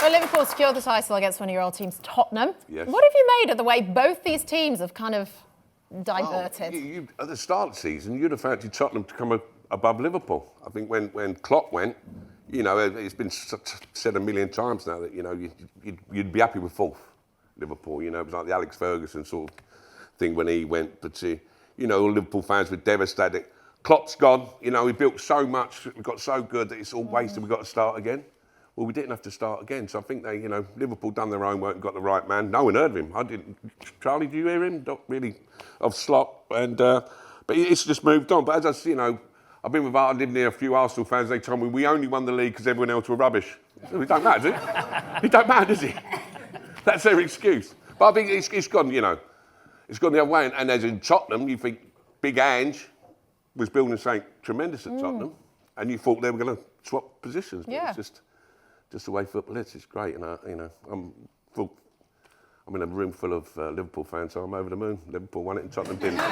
Well, Liverpool secured the title against one of your old teams, Tottenham. Yes. What have you made of the way both these teams have kind of diverted? At the start of the season, you'd have fancied Tottenham to come above Liverpool. I think when Klopp went, you know, it's been said a million times now that, you know, you'd be happy with fourth, Liverpool. You know, it was like the Alex Ferguson sort of thing when he went. But, you know, all Liverpool fans were devastated. Klopp's gone. You know, we built so much, we got so good that it's all wasted. We've got to start again. Well, we didn't have to start again. So I think they, you know, Liverpool done their own work and got the right man. No one heard of him. I didn't. Charlie, do you hear him? Not really, of Slot. And but it's just moved on. But as I, you know, I've been with Arne, lived near a few Arsenal fans. They told me we only won the league because everyone else were rubbish. It don't matter, does it? It don't matter, does it? That's their excuse. But I think it's gone. You know, it's gone the other way. And as in Tottenham, you think Big Ange was building something tremendous at Tottenham, and you thought they were going to swap positions. But it's just the way football is. It's great, and I'm in a room full of Liverpool fans, so I'm over the moon. Liverpool won it, and Tottenham didn't. If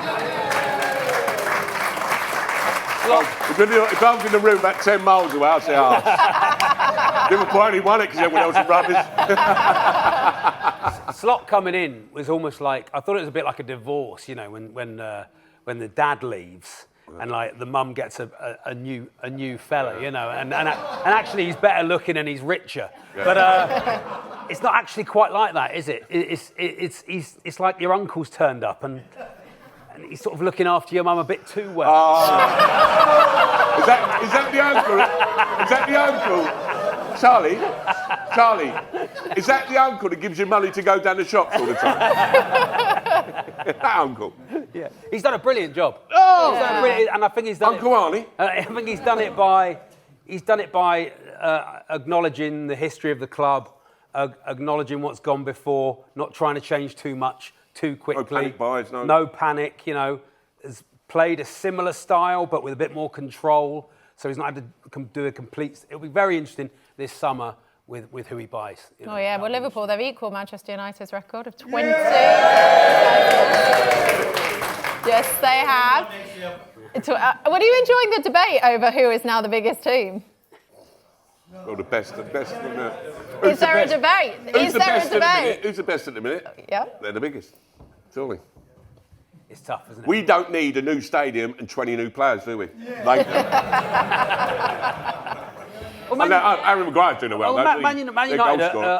I was in the room about 10 miles away, I'd say, Liverpool only won it because everyone else was rubbish. Slot coming in was almost like, I thought it was a bit like a divorce, you know, when the dad leaves. And like the mum gets a new fella, you know, and actually he's better looking and he's richer, but it's not actually quite like that, is it? It's like your uncle's turned up and he's sort of looking after your mum a bit too well. Is that the uncle? Is that the uncle? Charlie, is that the uncle that gives you money to go down the shops all the time? That uncle. Yeah, he's done a brilliant job. Oh, and I think he's done Uncle Arne. I think he's done it by acknowledging the history of the club, acknowledging what's gone before, not trying to change too much too quickly. No panic buys, no panic. You know, has played a similar style but with a bit more control. So he's not had to do a complete. It'll be very interesting this summer with who he buys. You know, Well, Liverpool, they've equalled Manchester United's record of 20. Yes, they have. What are you enjoying the debate over who is now the biggest team? Well, the best. Is there a debate? Who's the best at the minute? Yeah. They're the biggest, surely. It's tough, isn't it? We don't need a new stadium and 20 new players, do we? Like, Aaron Maguire's doing it well.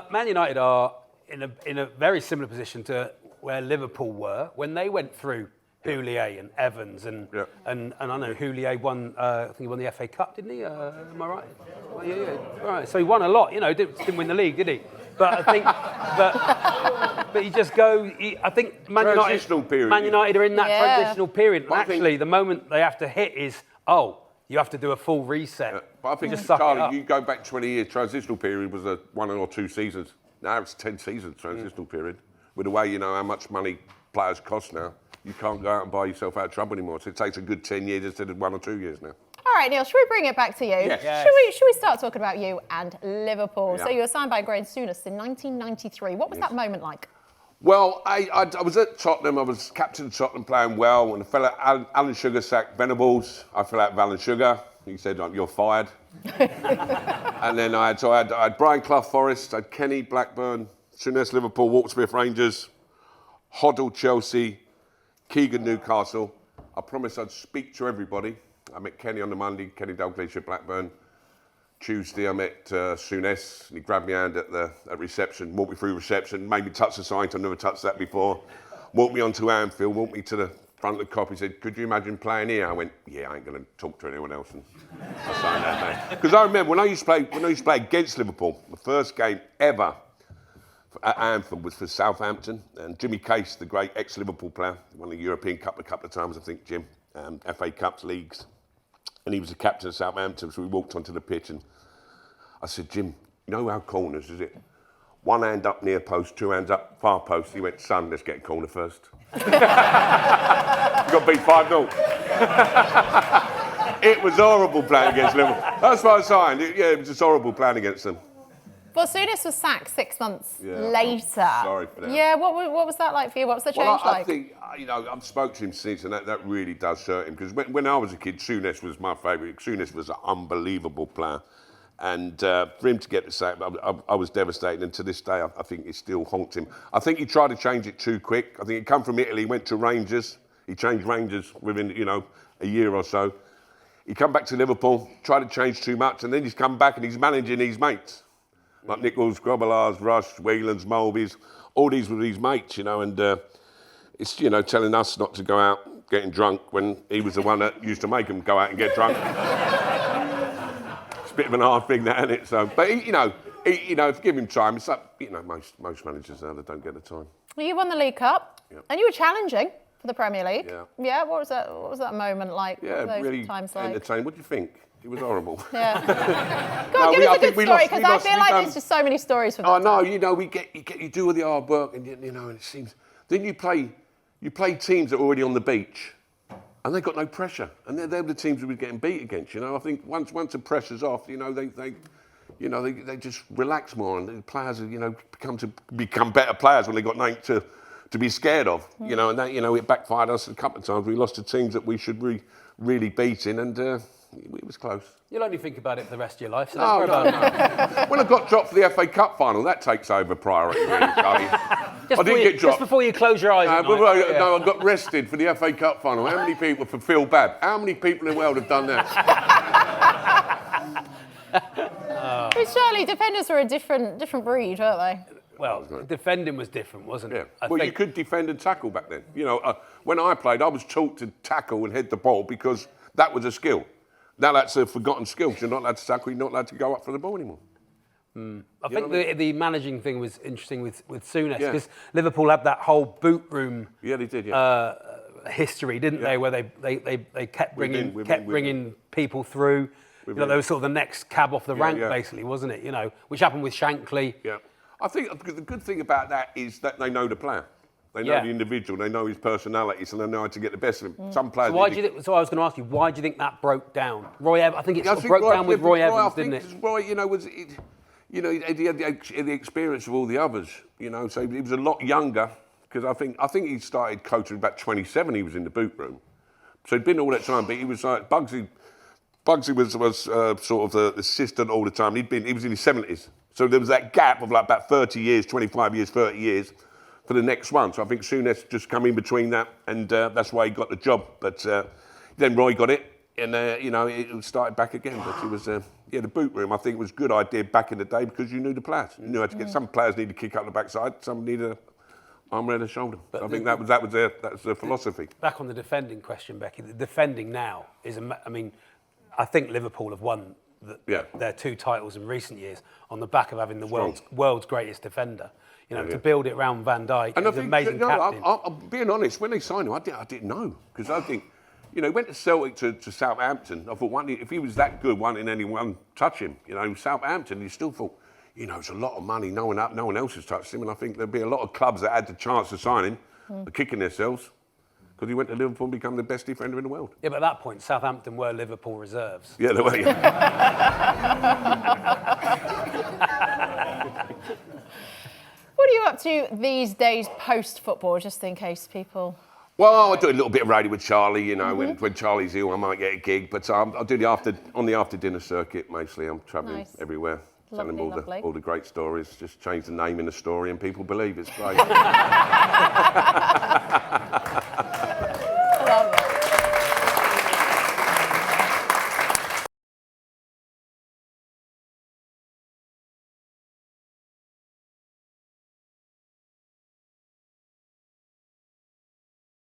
Man United are in a very similar position to where Liverpool were when they went through Houllier and Evans and I know Houllier won. I think he won the FA Cup, didn't he? Am I right? Well, yeah. Right. So he won a lot. You know, didn't win the league, did he? But I think, but you just go. I think Man United are in that transitional period. And actually, the moment they have to hit is you have to do a full reset. But I think, Charlie, you go back 20 years. Transitional period was 1 or 2 seasons. Now it's 10 seasons transitional period. With the way you know how much money players cost now, you can't go out and buy yourself out of trouble anymore. So it takes a good 10 years instead of 1 or 2 years now. All right, Neil, should we bring it back to you? Yes. Should we start talking about you and Liverpool? Yeah. So you were signed by Graham Souness in 1993. What was that moment like? Well, I was at Tottenham. I was captain of Tottenham, playing well. When the fella Alan Sugar sacked Venables, I fell out with Alan Sugar. He said, "You're fired." And then I had Brian Clough Forest, I had Kenny Blackburn, Souness Liverpool, Walksmith Rangers, Hoddle Chelsea, Keegan Newcastle. I promised I'd speak to everybody. I met Kenny on the Monday, Kenny Dalglish at Blackburn. Tuesday I met Souness, and he grabbed my hand at reception, walked me through reception, made me touch the sign, I've never touched that before. Walked me onto Anfield, walked me to the front of the cop. He said, "Could you imagine playing here?" I went, "Yeah, I ain't going to talk to anyone else." And I signed that, mate. Because I remember when I used to play against Liverpool, the first game ever at Anfield was for Southampton, and Jimmy Case, the great ex-Liverpool player, won the European Cup a couple of times, I think, Jim, FA Cups, leagues. And he was the captain of Southampton, so we walked onto the pitch and I said, "Jim, you know our corners, is it? 1 hand up near post, 2 hands up far post." He went, "Son, let's get a corner first." We got beat 5-0. It was horrible playing against Liverpool. That's why I signed. It was just horrible playing against them. Well, Souness was sacked 6 months later. Sorry for that. Yeah, what was that like for you? What was the change like? I think, I've spoke to him since, and that really does hurt him. Because when I was a kid, Souness was my favourite. Souness was an unbelievable player. And for him to get the sack, I was devastated. And to this day, I think it still haunts him. I think he tried to change it too quick. I think he come from Italy, went to Rangers. He changed Rangers within, a year or so. He come back to Liverpool, tried to change too much, and then he's come back and he's managing his mates. Like Nichols, Grobbelaars, Rush, Whelans, Mulveys, all these were his mates, and it's, telling us not to go out getting drunk when he was the one that used to make them go out and get drunk. It's a bit of an hard thing, that, isn't it? So, but, if you give him time, it's like, most managers now, they don't get the time. Well, you won the League Cup, and you were challenging for the Premier League. Yeah. Yeah, what was that moment like? Yeah, what were those really times like? entertaining. What do you think? It was horrible. Yeah. Go on, give us a good story, because I feel like there's just so many stories from that. Oh no, you do all the hard work, and and it seems. Then you play teams that are already on the beach, and they got no pressure, and they're the teams we were getting beat against. I think once the pressure's off, they just relax more, and the players become better players when they got nothing to be scared of. And that it backfired us a couple of times. We lost to teams that we should really beat in, and it was close. You'll only think about it for the rest of your life. So No. When I got dropped for the FA Cup final, that takes over priority, really, Charlie. I didn't get dropped. Just before you close your eyes at night. No, I got rested for the FA Cup final. How many people for Phil Babb? How many people in the world have done that? But surely defenders were a different breed, weren't they? Well, defending was different, wasn't it? Yeah. You could defend and tackle back then. When I played, I was taught to tackle and head the ball because that was a skill. Now that's a forgotten skill. You're not allowed to tackle. You're not allowed to go up for the ball anymore. I think the managing thing was interesting with Souness, because Liverpool had that whole boot room. Yeah, they did. History, didn't they? Where they kept bringing people through. They were sort of the next cab off the rank, basically, wasn't it? Which happened with Shankly. Yeah. I think the good thing about that is that they know the player. They know the individual, they know his personality, so they know how to get the best of him. Some players. So I was going to ask you, why do you think that broke down? I think it sort of broke down with Roy Evans, didn't it? Roy, he had the experience of all the others. So he was a lot younger, because I think he started coaching about 27. He was in the boot room, so he'd been all that time. But he was like Bugsy. Bugsy was sort of the assistant all the time. He was in his 70s, so there was that gap of like about 30 years, 25 years, 30 years. For the next one. So I think Souness just come in between that, and that's why he got the job. But then Roy got it, and it started back again. But it was the boot room. I think it was a good idea back in the day because you knew the players. You knew how to get. Some players need to kick up the backside. Some need a arm around the shoulder. But I think that's their philosophy. Back on the defending question, Becky. The defending now is. I think Liverpool have won their 2 titles in recent years on the back of having the world's greatest defender. To build it around Van Dijk, and he's an amazing captain. I'm being honest, when they signed him, I didn't know. Because I think, he went to Celtic to Southampton. I thought, if he was that good, why didn't anyone touch him? Southampton, you still thought, it's a lot of money, no one else has touched him. And I think there'd be a lot of clubs that had the chance to sign him, are kicking themselves. Because he went to Liverpool and became the best defender in the world. Yeah, but at that point, Southampton were Liverpool reserves. Yeah, they were, What are you up to these days post-football, just in case people... Well, I do a little bit of radio with Charlie, when Charlie's ill, I might get a gig. But I do on the after-dinner circuit, mostly. I'm travelling everywhere, telling them all the great stories. Just change the name in the story and people believe it's great.